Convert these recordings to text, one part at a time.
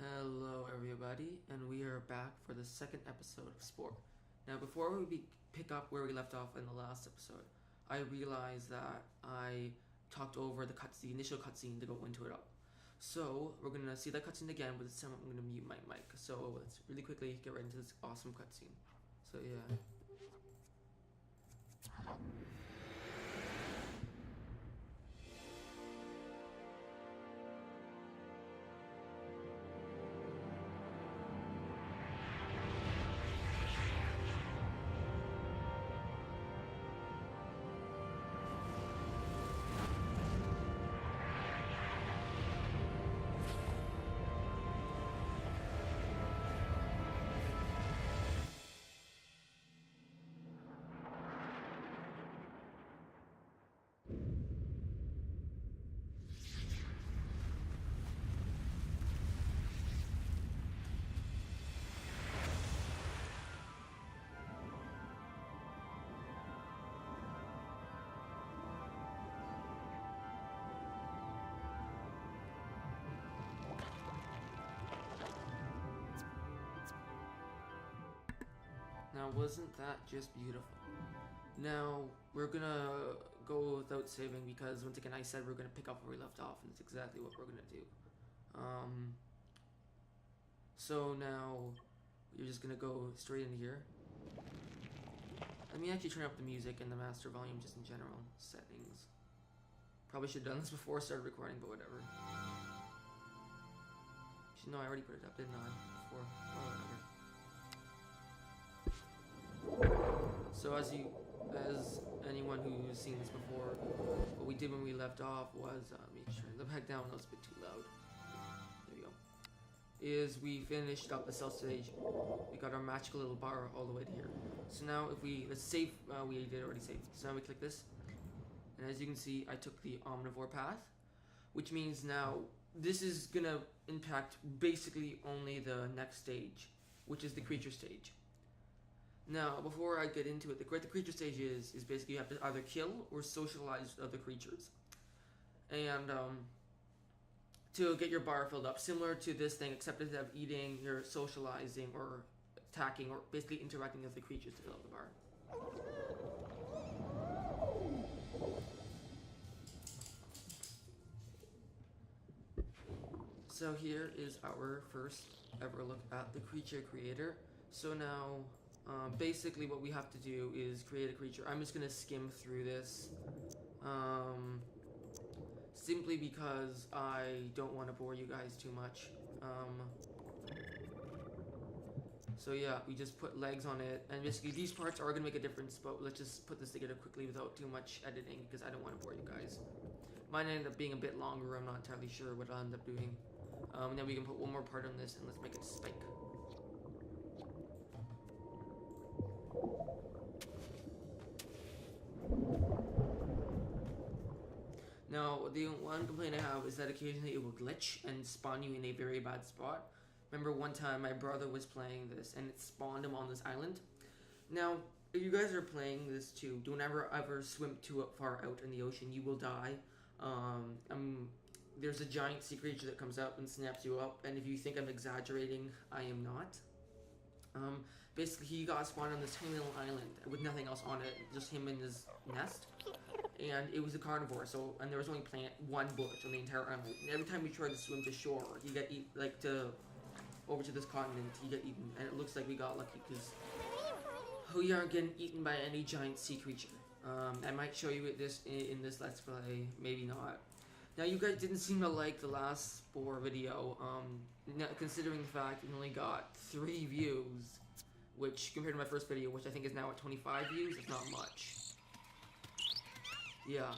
Hello everybody, and we are back for the second episode of Spore. Now before we pick up where we left off in the last episode, I realized that I talked over the initial cutscene to go into it up. So we're gonna see that cutscene again, but this time I'm gonna mute my mic. So let's really quickly get right into this awesome cutscene. So yeah. Now wasn't that just beautiful? Now we're gonna go without saving because once again I said we're gonna pick up where we left off, and it's exactly what we're gonna do. So now you're just gonna go straight in here. Let me actually turn up the music and the master volume just in general settings. Probably should have done this before I started recording, but whatever. No, I already put it up, didn't I? Before. Oh, whatever. So as anyone who's seen this before, what we did when we left off was make sure the back down was a bit too loud. There we go. Is we finished up the cell stage. We got our magical little bar all the way to here. So now if let's save. We did already save. So now we click this, and as you can see, I took the omnivore path, which means now this is gonna impact basically only the next stage, which is the creature stage. Now, before I get into it, the creature stage is basically you have to either kill or socialize other creatures. And to get your bar filled up, similar to this thing, except instead of eating, you're socializing or attacking or basically interacting with the creatures to fill up the bar. So here is our first ever look at the creature creator. So now, basically what we have to do is create a creature. I'm just going to skim through this, simply because I don't want to bore you guys too much. So yeah, we just put legs on it, and basically these parts are going to make a difference, but let's just put this together quickly without too much editing, because I don't want to bore you guys. Mine ended up being a bit longer, I'm not entirely sure what I'll end up doing. And then we can put one more part on this, and let's make it spike. Now, the one complaint I have is that occasionally it will glitch and spawn you in a very bad spot. Remember one time my brother was playing this and it spawned him on this island. Now, if you guys are playing this too, don't ever swim too far out in the ocean. You will die. There's a giant sea creature that comes up and snaps you up, and if you think I'm exaggerating, I am not. Basically, he got spawned on this tiny little island with nothing else on it, just him and his nest. And it was a carnivore, and there was only one bush on the entire island. And every time we tried to swim to shore, you get over to this continent, you get eaten. And it looks like we got lucky because we aren't getting eaten by any giant sea creature. I might show you this in this Let's Play, maybe not. Now, you guys didn't seem to like the last Spore video, considering the fact it only got 3 views, which compared to my first video, which I think is now at 25 views, it's not much. Yeah.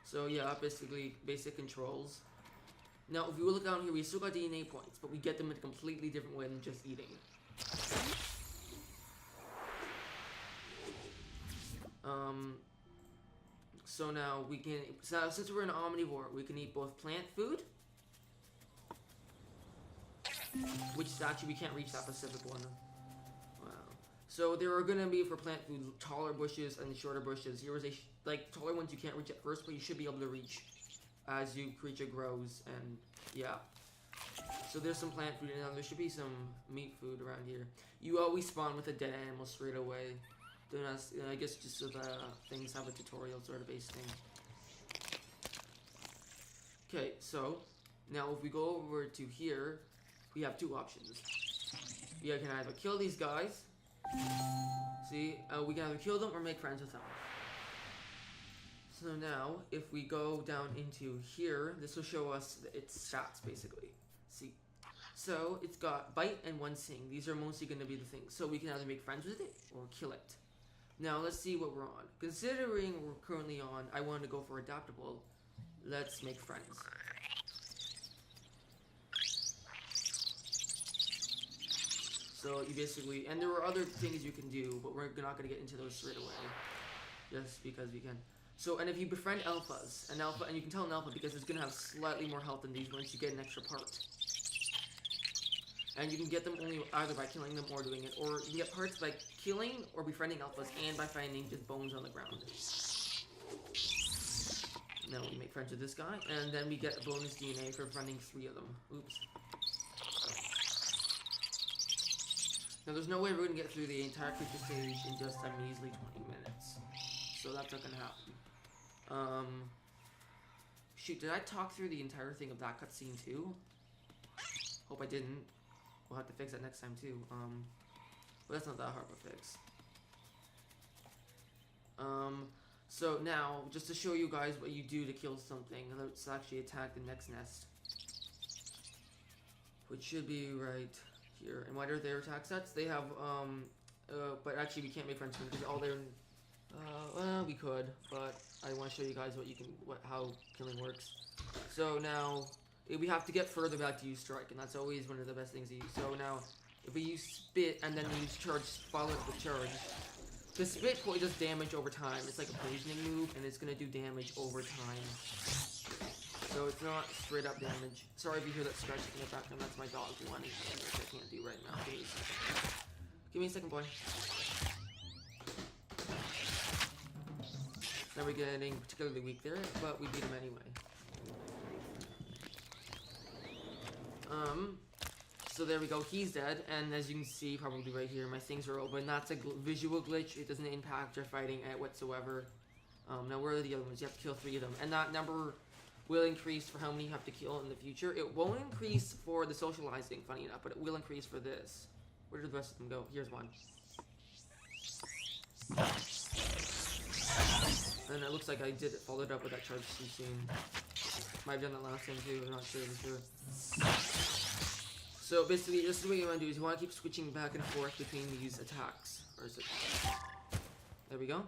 So yeah, basically basic controls. Now, if you look down here, we still got DNA points, but we get them in a completely different way than just eating. So now we can, since we're an omnivore, we can eat both plant food, which actually we can't reach that specific one. Wow. So there are gonna be for plant food taller bushes and shorter bushes. Here is taller ones you can't reach at first, but you should be able to reach as your creature grows, and yeah. So there's some plant food, and now there should be some meat food around here. You always spawn with a dead animal straight away. Don't ask, I guess just so the things have a tutorial sort of based thing. Okay, so now if we go over to here, we have two options. We can either kill these guys. See, we can either kill them or make friends with them. So now, if we go down into here, this will show us its stats, basically. See, so it's got bite and 1 sing. These are mostly going to be the things. So we can either make friends with it or kill it. Now, let's see what we're on. Considering we're currently on, I wanted to go for adaptable. Let's make friends. So you basically, and there are other things you can do, but we're not going to get into those straight away. Just because we can. So, and if you befriend alphas, and you can tell an alpha because it's going to have slightly more health than these once you get an extra part. And you can get them only either by killing them or doing it, or you can get parts by killing or befriending alphas and by finding just bones on the ground. Now we make friends with this guy, and then we get a bonus DNA for befriending 3 of them. Oops. Now there's no way we're going to get through the entire creature stage in just a measly 20 minutes. So that's not going to happen. Shoot, did I talk through the entire thing of that cutscene too? Hope I didn't. We'll have to fix that next time too. But that's not that hard of a fix. So now, just to show you guys what you do to kill something, let's actually attack the next nest. Which should be right here. And what are their attack sets? They have, but actually we can't make friends with them because all their, well, we could, but I want to show you guys how killing works. So now, we have to get further back to use strike, and that's always one of the best things to use. So now, if we use spit and then use charge, follow it with charge, the spit does damage over time. It's like a poisoning move, and it's gonna do damage over time. So it's not straight up damage. Sorry if you hear that scratching in the background. That's my dog wanting something which I can't do right now. Give me a second. Give me a second, boy. Now we're getting particularly weak there, but we beat him anyway. So there we go, he's dead, and as you can see, probably right here, my things are open. That's a visual glitch. It doesn't impact your fighting whatsoever. Now where are the other ones? You have to kill 3 of them, and that number will increase for how many you have to kill in the future. It won't increase for the socializing, funny enough, but it will increase for this. Where did the rest of them go? Here's one. And it looks like I did follow it up with that charge too soon. Might have done that last time too, I'm not sure for sure. So basically, this is what you want to do, is you want to keep switching back and forth between these attacks. Or is it? There we go.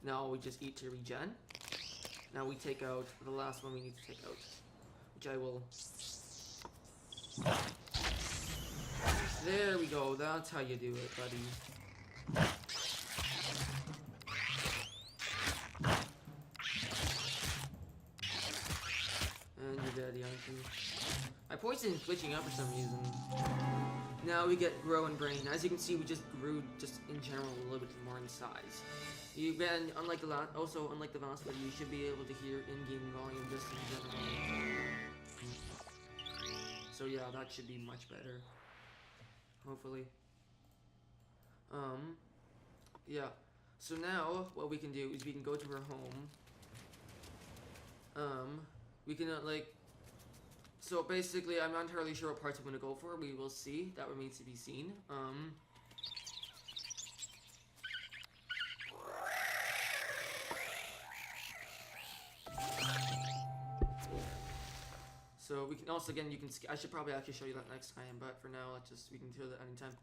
Now we just eat to regen. Now we take out the last one we need to take out, which I will. There we go, that's how you do it, buddy. And you're dead, aren't you? My poison is glitching up for some reason. Now we get grow and brain. As you can see, we just grew just in general a little bit more in size. Unlike the last video, you should be able to hear in-game volume just in general. So yeah, that should be much better. Hopefully. Yeah. So now, what we can do is we can go to her home. We can, so basically, I'm not entirely sure what parts I'm going to go for. We will see. That remains to be seen. So we can also, again, I should probably actually show you that next time, but for now, we can do that anytime.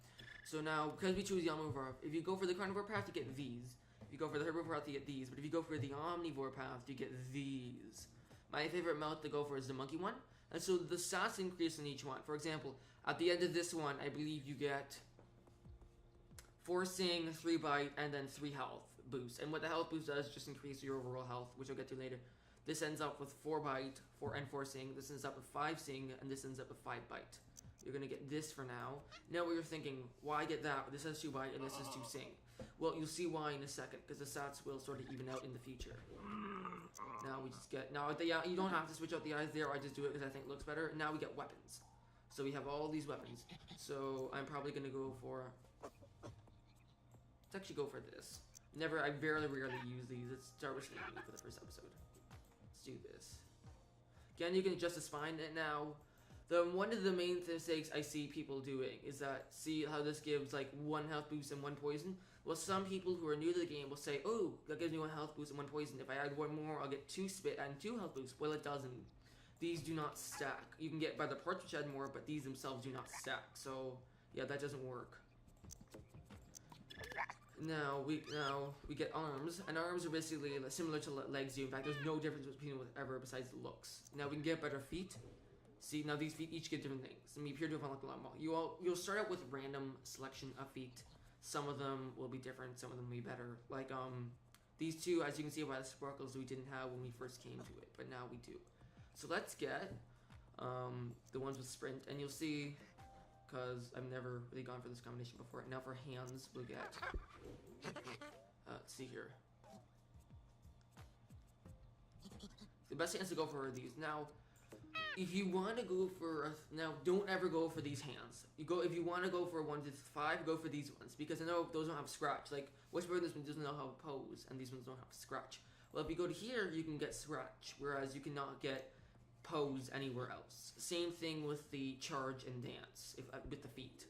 So now, because we choose the omnivore, if you go for the carnivore path, you get these. If you go for the herbivore path, you get these. But if you go for the omnivore path, you get these. My favorite mount to go for is the monkey one. And so the stats increase in each one. For example, at the end of this one, I believe you get 4 sing, 3 bite, and then 3 health boost. And what the health boost does is just increase your overall health, which I'll get to later. This ends up with 4 bite, 4 sing. This ends up with 5 sing, and this ends up with 5 bite. You're gonna get this for now. Now what you're thinking, why get that? This has 2 bite and this has 2 sing. Well, you'll see why in a second, because the stats will sort of even out in the future. Now we just get, now you don't have to switch out the eyes there, I just do it because I think it looks better. Now we get weapons. So we have all these weapons. So I'm probably gonna go for, let's actually go for this. I rarely use these. Let's start with Snake for the first episode. Let's do this. Again, you can adjust the spine. And now, one of the main mistakes I see people doing is that, see how this gives like 1 health boost and 1 poison? Well, some people who are new to the game will say, oh, that gives me 1 health boost and 1 poison. If I add 1 more, I'll get 2 spit and 2 health boosts. Well, it doesn't. These do not stack. You can get by the parts which add more, but these themselves do not stack. So, yeah, that doesn't work. Now we get arms, and arms are basically similar to legs do. In fact, there's no difference between them ever besides the looks. Now we can get better feet. See, now these feet each get different things. I mean, appear to have unlocked a lot more. You'll start out with random selection of feet. Some of them will be different, some of them will be better. Like these two, as you can see by the sparkles, we didn't have when we first came to it, but now we do. So let's get the ones with sprint, and you'll see, because I've never really gone for this combination before. Now for hands, we'll get. Let's see here. The best hands to go for are these. Now, if you want to go for don't ever go for these hands. If you want to go for 1 to 5, go for these ones, because I know those don't have scratch. Like Whisper, this one doesn't know how to pose, and these ones don't have scratch. Well, if you go to here, you can get scratch, whereas you cannot get pose anywhere else. Same thing with the charge and dance with the feet.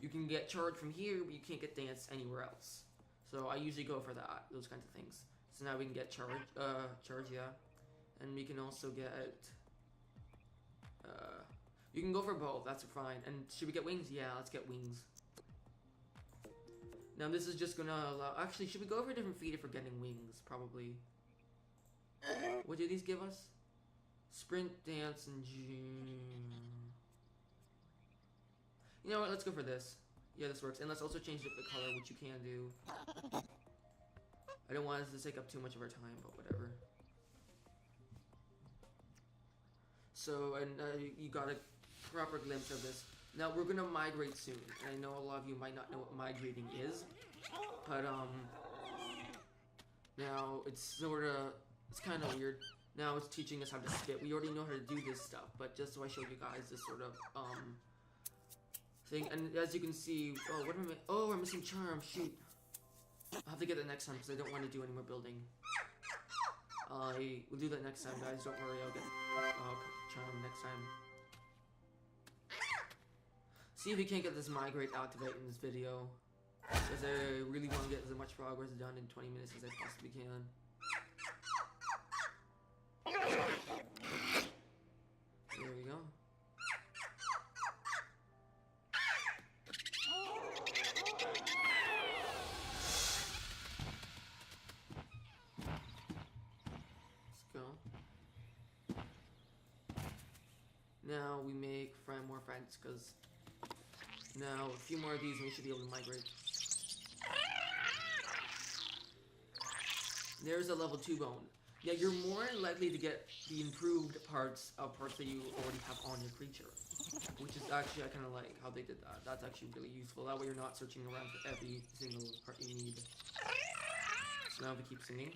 You can get charge from here, but you can't get dance anywhere else. So I usually go for those kinds of things. So now we can get charge, yeah, and we can also get. You can go for both. That's fine. And should we get wings? Yeah, let's get wings. Now this is just gonna allow. Actually, should we go for different feet if we're getting wings? Probably. What do these give us? Sprint, dance, and you know what? Let's go for this. Yeah, this works. And let's also change the color, which you can do. I don't want this to take up too much of our time, but whatever. So, and you got a proper glimpse of this. Now we're gonna migrate soon, and I know a lot of you might not know what migrating is, but now it's kind of weird. Now it's teaching us how to spit. We already know how to do this stuff, but just so I show you guys this sort of thing. And as you can see, I'm missing charm. Shoot, I'll have to get it next time because I don't want to do any more building. We'll do that next time, guys. Don't worry, I'll get charm next time. See if we can't get this migrate activate in this video, because I really want to get as much progress done in 20 minutes as I possibly can. There we go. Let's go. Now we make more friends, because now a few more of these and we should be able to migrate. There's a level 2 bone. Yeah, you're more likely to get the improved parts that you already have on your creature, which is actually, I kind of like how they did that. That's actually really useful. That way you're not searching around for every single part you need. So now we keep singing.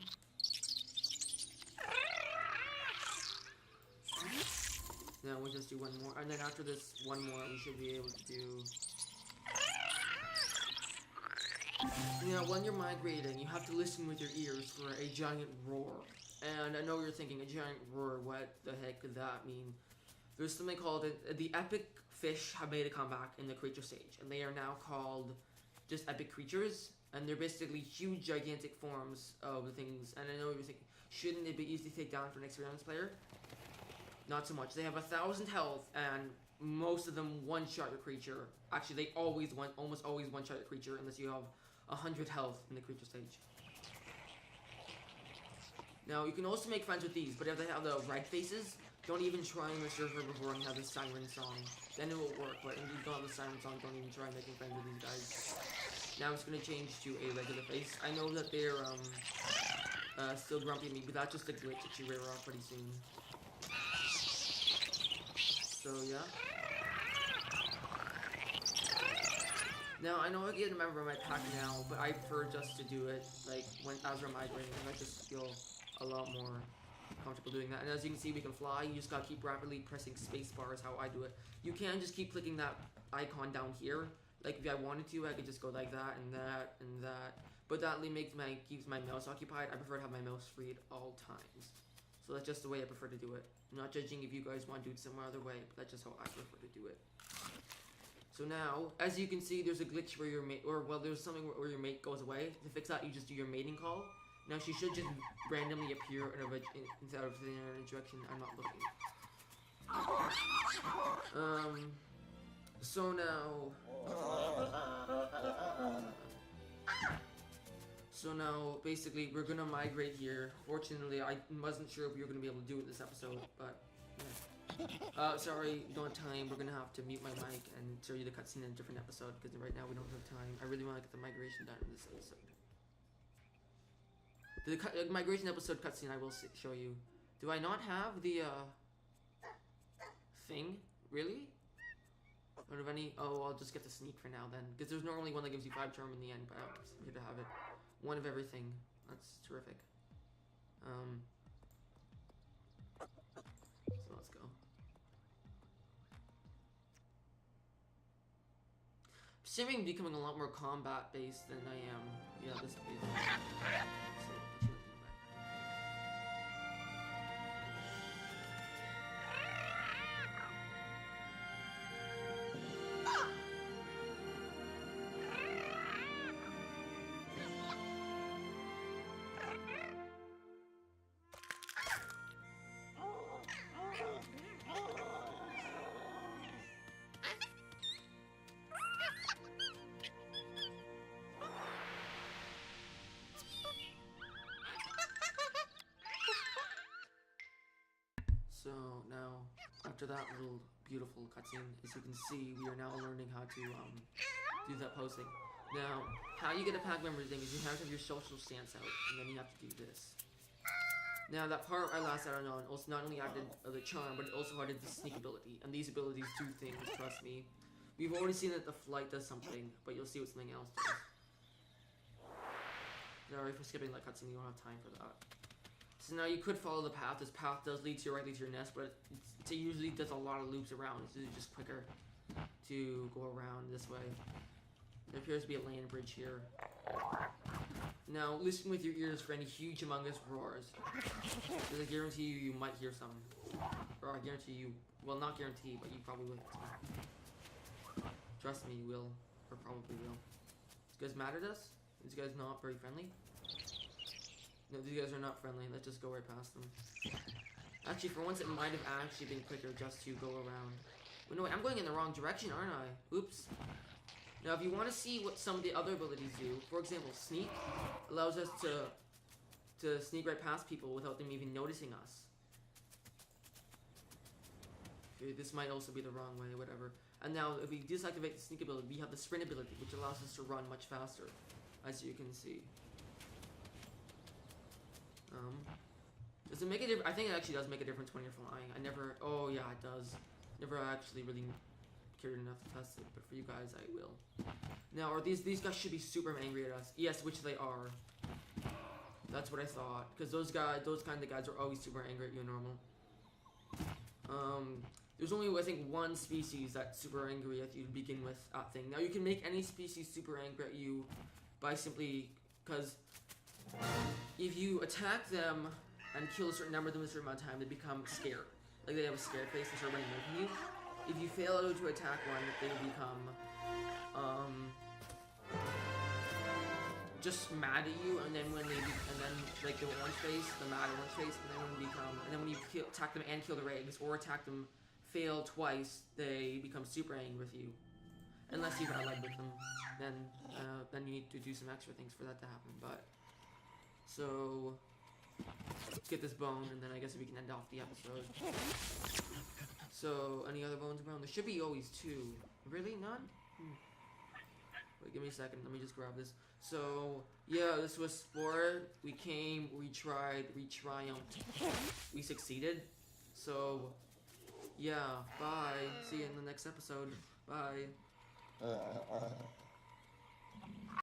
Now we'll just do one more, and then after this one more, we should be able to do. Now, when you're migrating, you have to listen with your ears for a giant roar. And I know you're thinking, a giant roar, what the heck could that mean? There's something called the epic fish have made a comeback in the creature stage, and they are now called just epic creatures, and they're basically huge, gigantic forms of the things. And I know you're thinking, shouldn't it be easy to take down for an experienced player? Not so much. They have 1,000 health, and most of them one-shot your creature. Actually, they almost always one-shot your creature unless you have 100 health in the creature stage. Now, you can also make friends with these, but if they have the red faces, don't even try and server before and have the siren song. Then it will work, but if you don't have the siren song, don't even try making friends with these guys. Now it's going to change to a regular face. I know that they're still grumpy at me, but that's just a glitch that should wear off pretty soon. So, yeah. Now, I know I get a member of my pack now, but I prefer just to do it, like, as we're migrating, and I just feel a lot more comfortable doing that. And as you can see, we can fly. You just gotta keep rapidly pressing space bar is how I do it. You can just keep clicking that icon down here. Like if I wanted to, I could just go like that and that and that. But that keeps my mouse occupied. I prefer to have my mouse free at all times. So that's just the way I prefer to do it. I'm not judging if you guys want to do it some other way, but that's just how I prefer to do it. So now, as you can see, there's a glitch where your mate, there's something where your mate goes away. To fix that, you just do your mating call. Now she should just randomly appear instead of in a direction I'm not looking. So now, basically, we're gonna migrate here. Fortunately, I wasn't sure if we were gonna be able to do it this episode, but yeah. Sorry, we don't have time. We're gonna have to mute my mic and show you the cutscene in a different episode because right now we don't have time. I really want to get the migration done in this episode. The migration episode cutscene I will show you. Do I not have the thing? Really? Out of any? Oh, I'll just get the sneak for now then, because there's normally one that gives you 5 charm in the end, but I'm here to have it. One of everything. That's terrific. So let's go. Simming becoming a lot more combat based than I am. Yeah, this will be. So now, after that little beautiful cutscene, as you can see, we are now learning how to do that posting. Now, how you get a pack member thing is you have to have your social stance out, and then you have to do this. Now, that part I last added on also not only added the charm, but it also added the sneak ability, and these abilities do things, trust me. We've already seen that the flight does something, but you'll see what something else does. Sorry for skipping that cutscene, you don't have time for that. So now you could follow the path. This path does lead to directly to your nest, but it usually does a lot of loops around. It's just quicker to go around this way. There appears to be a land bridge here. Now, listen with your ears for any huge Among Us roars. Because I guarantee you might hear some. Or I guarantee you, well, not guarantee, but you probably will. Trust me, you will. Or probably will. You guys mad at us? These guys not very friendly? No, these guys are not friendly. Let's just go right past them. Actually, for once, it might have actually been quicker just to go around. Wait, no, wait, I'm going in the wrong direction, aren't I? Oops. Now, if you want to see what some of the other abilities do, for example, sneak allows us to sneak right past people without them even noticing us. Okay, this might also be the wrong way, whatever. And now, if we deactivate the sneak ability, we have the sprint ability, which allows us to run much faster, as you can see. Does it make a difference? I think it actually does make a difference when you're flying. Oh yeah, it does. Never actually really cared enough to test it, but for you guys, I will. Now, are these guys should be super angry at us? Yes, which they are. That's what I thought, because those kind of guys are always super angry at you normal. There's only, I think, one species that's super angry at you to begin with at thing. Now, you can make any species super angry at you by simply, because if you attack them and kill a certain number of them in a certain amount of time, they become scared. Like they have a scared face and start running away from you. If you fail to attack one, they become just mad at you, and then like the orange face, the mad orange face, and then when you attack them and kill their eggs, or attack them, fail twice, they become super angry with you. Unless you've allied with them, then you need to do some extra things for that to happen. But so let's get this bone, and then I guess we can end off the episode. So any other bones around? There should be always 2. Really? None? Wait, give me a second. Let me just grab this. So yeah, this was Spore. We came, we tried, we triumphed, we succeeded. So yeah, bye. See you in the next episode. Bye.